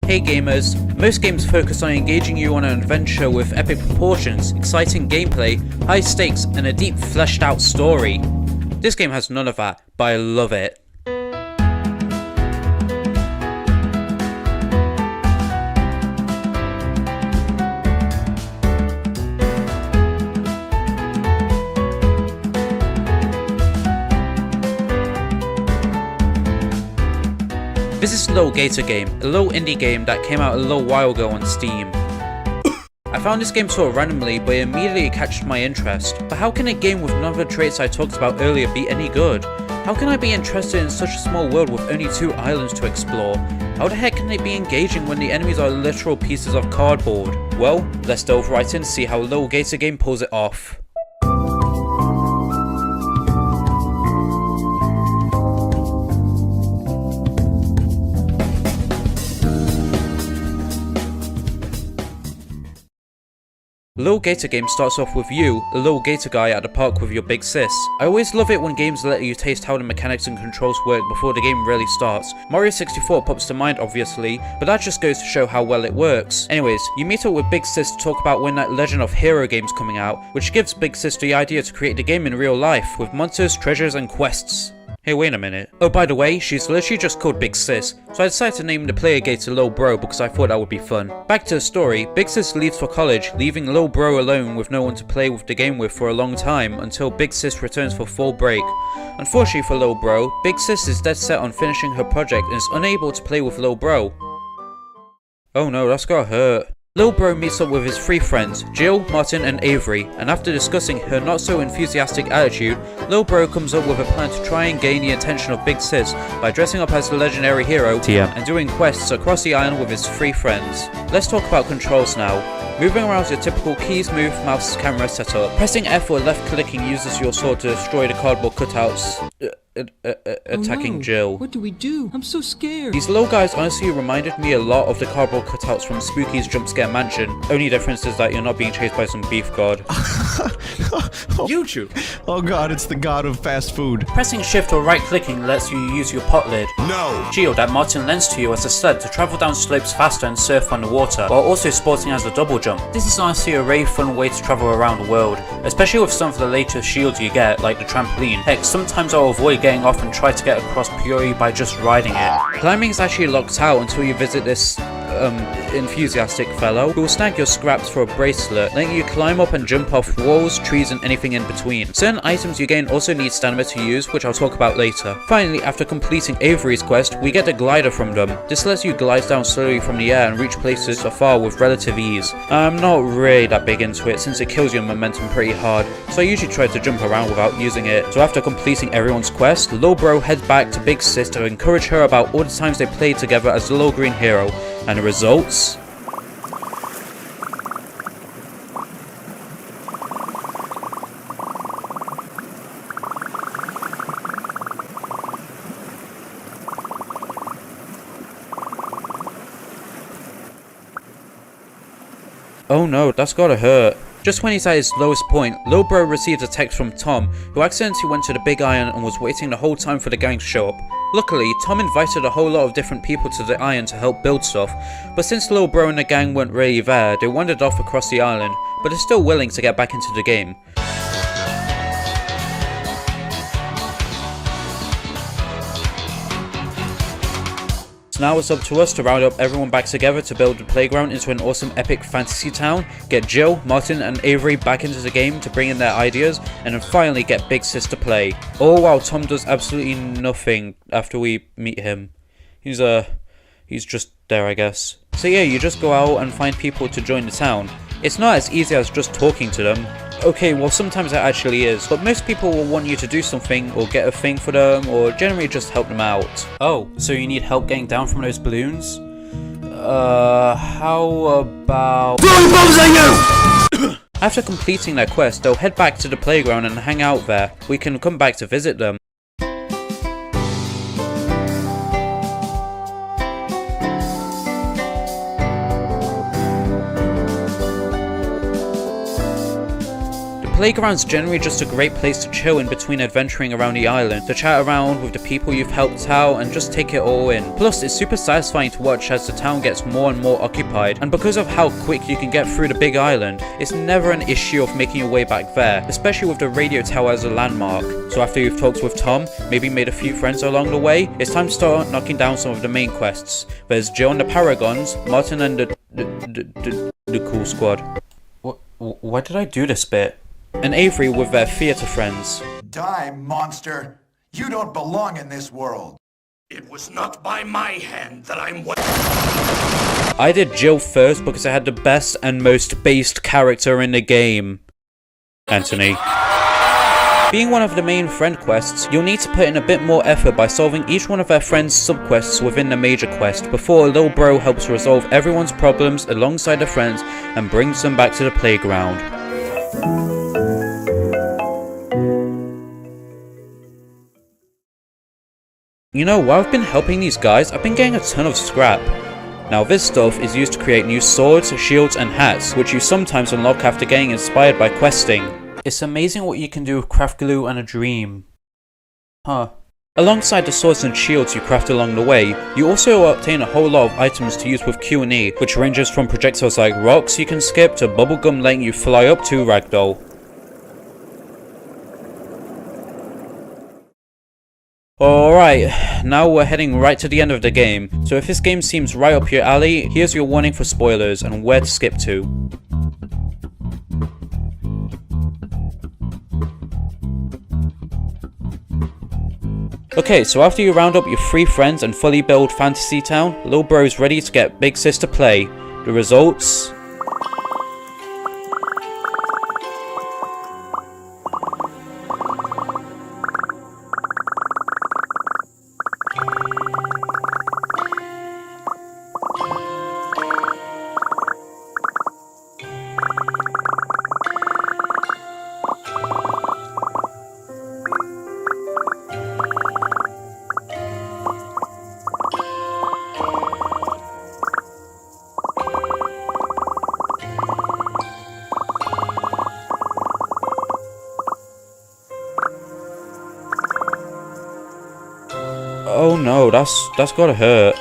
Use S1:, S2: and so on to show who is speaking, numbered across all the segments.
S1: Hey gamers, most games focus on engaging you on an adventure with epic proportions, exciting gameplay, high stakes, and a deep fleshed out story. This game has none of that, but I love it. This is Lil Gator Game, a little indie game that came out a little while ago on Steam. I found this game sort of randomly, but it immediately catched my interest. But how can a game with none of the traits I talked about earlier be any good? How can I be interested in such a small world with only 2 islands to explore? How the heck can it be engaging when the enemies are literal pieces of cardboard? Well, let's delve right in to see how Lil Gator Game pulls it off. Lil Gator Game starts off with you, a little gator guy at the park with your big sis. I always love it when games let you taste how the mechanics and controls work before the game really starts. Mario 64 pops to mind obviously, but that just goes to show how well it works. Anyways, you meet up with Big Sis to talk about when that Legend of Hero game's coming out, which gives Big Sis the idea to create the game in real life, with monsters, treasures and quests. Hey, wait a minute. Oh, by the way, she's literally just called Big Sis, so I decided to name the player Gator Lil Bro because I thought that would be fun. Back to the story, Big Sis leaves for college, leaving Lil Bro alone with no one to play with the game with for a long time until Big Sis returns for fall break. Unfortunately for Lil Bro, Big Sis is dead set on finishing her project and is unable to play with Lil Bro. Oh no, that's gotta hurt. Lil Bro meets up with his 3 friends, Jill, Martin and Avery, and after discussing her not so enthusiastic attitude, Lil Bro comes up with a plan to try and gain the attention of Big Sis by dressing up as the legendary hero TM and doing quests across the island with his 3 friends. Let's talk about controls now. Moving around is your typical keys, move, mouse, camera setup. Pressing F or left clicking uses your sword to destroy the cardboard cutouts. Attacking
S2: Oh no.
S1: Jill.
S2: What do we do? I'm so scared.
S1: These little guys honestly reminded me a lot of the cardboard cutouts from Spooky's Jump Scare Mansion. Only difference is that you're not being chased by some beef god.
S3: YouTube.
S4: Oh god, it's the god of fast food.
S1: Pressing shift or right clicking lets you use your pot lid.
S3: No.
S1: Shield that Martin lends to you as a sled to travel down slopes faster and surf on the water, while also sporting as a double jump. This is honestly a really fun way to travel around the world, especially with some of the later shields you get, like the trampoline. Heck, sometimes I'll avoid getting off and try to get across purely by just riding it. Climbing is actually locked out until you visit this enthusiastic fellow who will snag your scraps for a bracelet, letting you climb up and jump off walls, trees and anything in between. Certain items you gain also need stamina to use, which I'll talk about later. Finally, after completing Avery's quest, we get the glider from them. This lets you glide down slowly from the air and reach places afar with relative ease. I'm not really that big into it since it kills your momentum pretty hard, so I usually try to jump around without using it. So after completing everyone's quest, Lil Bro heads back to Big Sis to encourage her about all the times they played together as the Little Green Hero. And the results? Oh no, that's gotta hurt. Just when he's at his lowest point, Lil Bro receives a text from Tom, who accidentally went to the Big Iron and was waiting the whole time for the gang to show up. Luckily, Tom invited a whole lot of different people to the Iron to help build stuff, but since Lil Bro and the gang weren't really there, they wandered off across the island, but they're still willing to get back into the game. Now it's up to us to round up everyone back together to build the playground into an awesome epic fantasy town, get Jill, Martin and Avery back into the game to bring in their ideas, and then finally get Big Sis to play. All while Tom does absolutely nothing after we meet him. He's just there, I guess. So yeah, you just go out and find people to join the town. It's not as easy as just talking to them. Okay, well sometimes it actually is, but most people will want you to do something or get a thing for them or generally just help them out. Oh, so you need help getting down from those balloons? How about... Throwing bombs at you! After completing their quest, they'll head back to the playground and hang out there. We can come back to visit them. The playground's generally just a great place to chill in between adventuring around the island, to chat around with the people you've helped out and just take it all in. Plus, it's super satisfying to watch as the town gets more and more occupied, and because of how quick you can get through the big island, it's never an issue of making your way back there, especially with the radio tower as a landmark. So after you've talked with Tom, maybe made a few friends along the way, it's time to start knocking down some of the main quests. There's Jill and the Paragons, Martin and the Cool Squad. Why did I do this bit? And Avery with their theatre friends.
S3: Die, monster! You don't belong in this world!
S5: It was not by my hand that I'm
S1: I did Jill first because I had the best and most based character in the game. Anthony. Being one of the main friend quests, you'll need to put in a bit more effort by solving each one of their friends' subquests within the major quest before a little bro helps resolve everyone's problems alongside their friends and brings them back to the playground. You know, while I've been helping these guys, I've been getting a ton of scrap. Now this stuff is used to create new swords, shields and hats, which you sometimes unlock after getting inspired by questing. It's amazing what you can do with craft glue and a dream. Huh. Alongside the swords and shields you craft along the way, you also obtain a whole lot of items to use with Q&E, which ranges from projectiles like rocks you can skip to bubblegum letting you fly up to ragdoll. Alright, now we're heading right to the end of the game, so if this game seems right up your alley, here's your warning for spoilers and where to skip to. Okay, so after you round up your 3 friends and fully build Fantasy Town, Lil Bro's ready to get Big Sis to play. The results... Oh no, that's gotta hurt.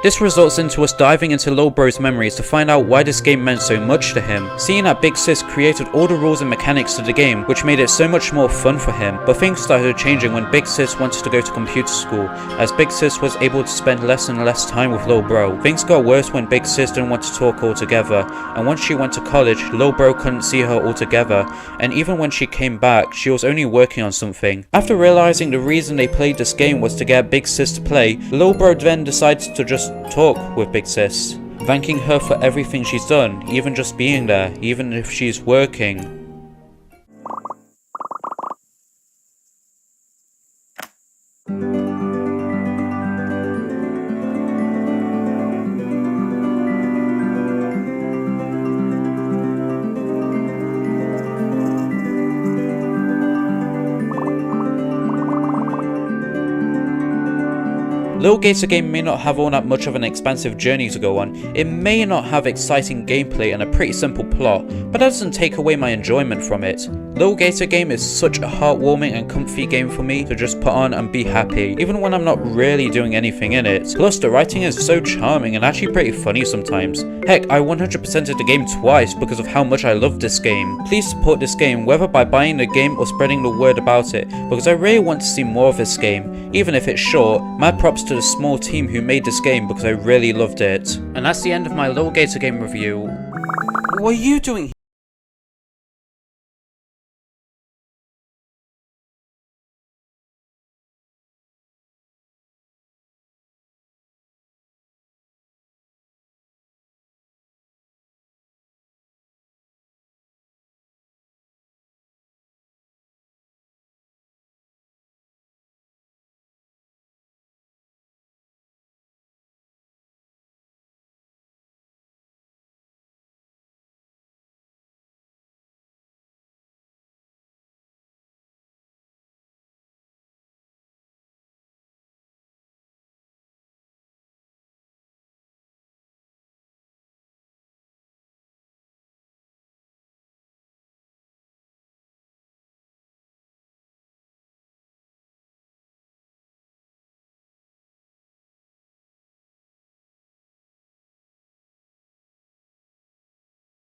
S1: This results into us diving into Lil Bro's memories to find out why this game meant so much to him. Seeing that Big Sis created all the rules and mechanics to the game, which made it so much more fun for him. But things started changing when Big Sis wanted to go to computer school, as Big Sis was able to spend less and less time with Lil Bro. Things got worse when Big Sis didn't want to talk altogether, and once she went to college, Lil Bro couldn't see her altogether, and even when she came back, she was only working on something. After realizing the reason they played this game was to get Big Sis to play, Lil Bro then decided to just talk with Big Sis, thanking her for everything she's done, even just being there, even if she's working. Lil Gator Game may not have all that much of an expansive journey to go on, it may not have exciting gameplay and a pretty simple plot, but that doesn't take away my enjoyment from it. Lil Gator Game is such a heartwarming and comfy game for me to just put on and be happy, even when I'm not really doing anything in it. Plus the writing is so charming and actually pretty funny sometimes. Heck, I 100%ed the game twice because of how much I love this game. Please support this game whether by buying the game or spreading the word about it, because I really want to see more of this game. Even if it's short, mad props to the small team who made this game because I really loved it. And that's the end of my Lil Gator Game review. What are you doing